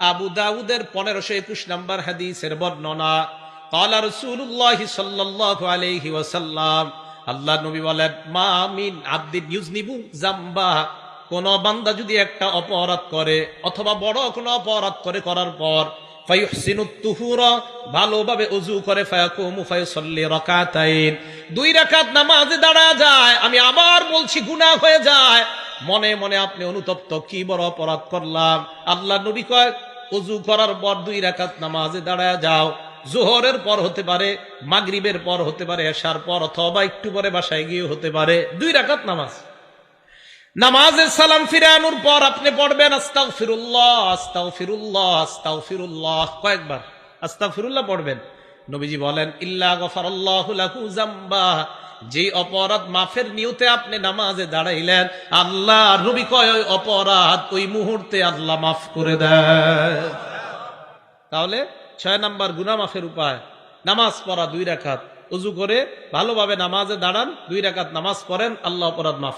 আবু দাউদের 1521 নম্বর হাদিসের বর্ণনা। ক্বালা রাসূলুল্লাহ সাল্লাল্লাহু আলাইহি ওয়াসাল্লাম, আল্লাহর নবী বলেন, মা মিন আবদিন ইউযনিবু যামবা, কোন বান্দা যদি একটা অপরাধ করে অথবা বড় কোনো অপরাধ করে, করার পর ফায়ুহসিনুত তুহুরা, ভালোভাবে ওযু করে, ফায়াকুমু ফায়ুসাল্লি রাকাতাইন, 2 রাকাত নামাজে দাঁড়া যায়। আমি আবার বলছি, গুনাহ হয়ে যায়, মনে মনে আপনি অনুতপ্ত, কি বড় অপরাধ করলাম। আল্লাহর নবী কয়, ওযু করার পর 2 রাকাত নামাজে দাঁড়ায় যাও। জোহরের পর হতে পারে, মাগরিবের পর হতে পারে, এশার পর, অথবা একটু পরে বাসায় গিয়ে হতে পারে, 2 রাকাত নামাজ। নামাজের সালাম ফিরানোর পর আপনি পড়বেন আস্তাগফিরুল্লাহ আস্তাগফিরুল্লাহ আস্তাগফিরুল্লাহ, কয়েকবার আস্তাগফিরুল্লাহ পড়বেন। নবীজি বলেন, ইল্লা গফারাল্লাহু লাহু যামবা, যে অপরাধ মাফের নিয়তে আপনি নামাজে দাঁড়াইলেন, আল্লাহ নবী কয় ওই অপরাধ ওই মুহূর্তে আল্লাহ মাফ করে দেয়। তাহলে 6 নাম্বার গুনাহ মাফের উপায়, নামাজ পড়া 2 রাকাত, ওযু করে ভালোভাবে নামাজে দাঁড়ান, 2 রাকাত নামাজ পড়েন, আল্লাহ অপরাধ মাফ